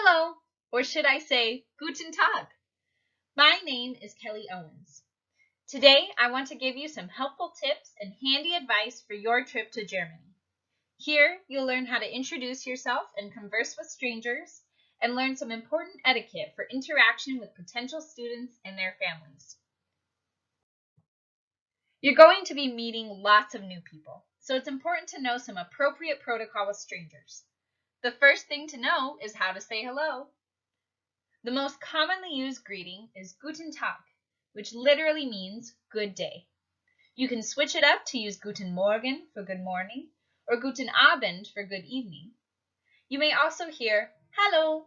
Hello, or should I say, Guten Tag. My name is Kelly Owens. Today, I want to give you some helpful tips and handy advice for your trip to Germany. Here, you'll learn how to introduce yourself and converse with strangers, and learn some important etiquette for interaction with potential students and their families. You're going to be meeting lots of new people, so it's important to know some appropriate protocol with strangers. The first thing to know is how to say hello. The most commonly used greeting is Guten Tag, which literally means good day. You can switch it up to use Guten Morgen for good morning, or Guten Abend for good evening. You may also hear Hallo.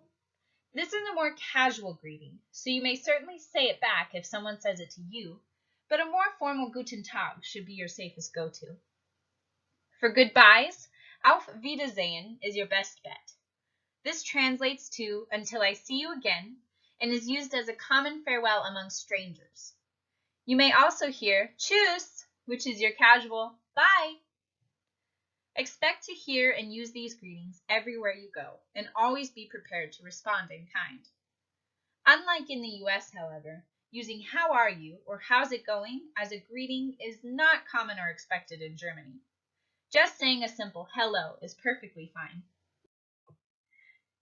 This is a more casual greeting, so you may certainly say it back if someone says it to you, but a more formal Guten Tag should be your safest go-to. For goodbyes, Auf Wiedersehen is your best bet. This translates to until I see you again and is used as a common farewell among strangers. You may also hear Tschüss, which is your casual bye. Expect to hear and use these greetings everywhere you go, and always be prepared to respond in kind. Unlike in the US, however, using how are you or how's it going as a greeting is not common or expected in Germany. Just saying a simple hello is perfectly fine.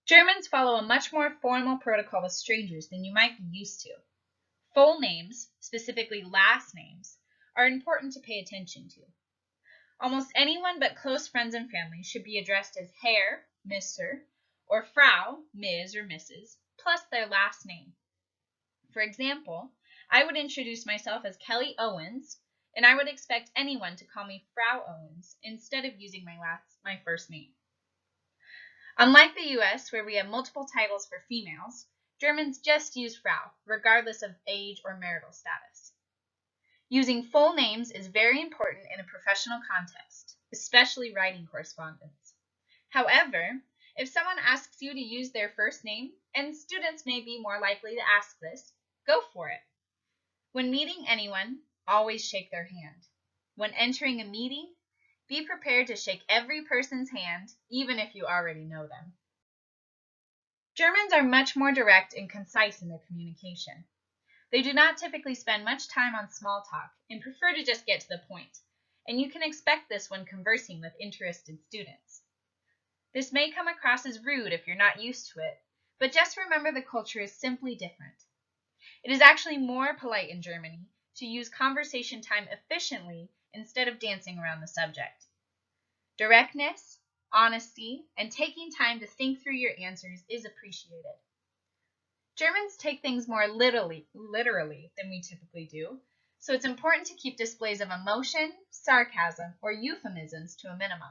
Germans follow a much more formal protocol with strangers than you might be used to. Full names, specifically last names, are important to pay attention to. Almost anyone but close friends and family should be addressed as Herr, Mr., or Frau, Ms. or Mrs., plus their last name. For example, I would introduce myself as Kelly Owens, and I would expect anyone to call me Frau Owens instead of using my first name. Unlike the US, where we have multiple titles for females, Germans just use Frau, regardless of age or marital status. Using full names is very important in a professional context, especially writing correspondence. However, if someone asks you to use their first name, and students may be more likely to ask this, go for it. When meeting anyone, always shake their hand. When entering a meeting, be prepared to shake every person's hand, even if you already know them. Germans are much more direct and concise in their communication. They do not typically spend much time on small talk and prefer to just get to the point, and you can expect this when conversing with interested students. This may come across as rude if you're not used to it, but just remember the culture is simply different. It is actually more polite in Germany to use conversation time efficiently instead of dancing around the subject. Directness, honesty, and taking time to think through your answers is appreciated. Germans take things more literally than we typically do, so it's important to keep displays of emotion, sarcasm, or euphemisms to a minimum.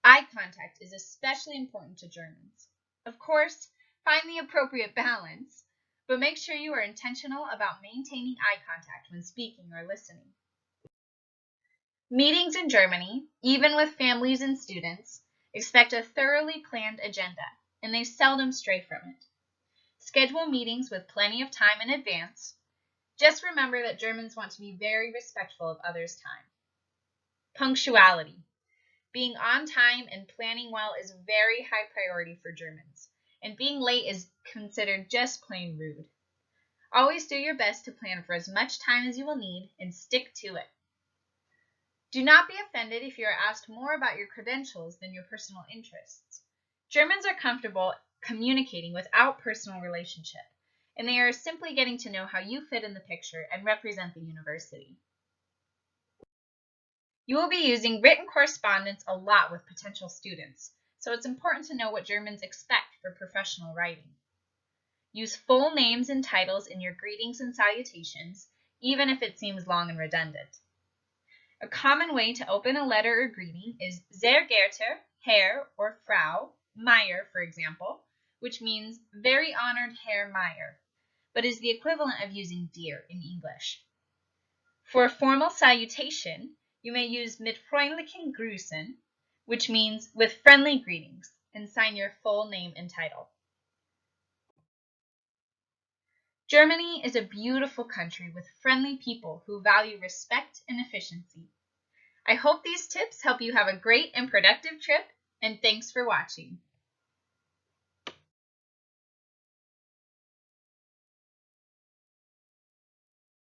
Eye contact is especially important to Germans. Of course, find the appropriate balance, but make sure you are intentional about maintaining eye contact when speaking or listening. Meetings in Germany, even with families and students, expect a thoroughly planned agenda, and they seldom stray from it. Schedule meetings with plenty of time in advance. Just remember that Germans want to be very respectful of others' time. Punctuality. Being on time and planning well is a very high priority for Germans, and being late is considered just plain rude. Always do your best to plan for as much time as you will need and stick to it. Do not be offended if you are asked more about your credentials than your personal interests. Germans are comfortable communicating without personal relationship, and they are simply getting to know how you fit in the picture and represent the university. You will be using written correspondence a lot with potential students, so it's important to know what Germans expect for professional writing. Use full names and titles in your greetings and salutations, even if it seems long and redundant. A common way to open a letter or greeting is Sehr geehrter Herr or Frau Meyer, for example, which means very honored Herr Meyer, but is the equivalent of using dear in English. For a formal salutation, you may use mit freundlichen Grüßen, which means with friendly greetings, and sign your full name and title. Germany is a beautiful country with friendly people who value respect and efficiency. I hope these tips help you have a great and productive trip, and thanks for watching.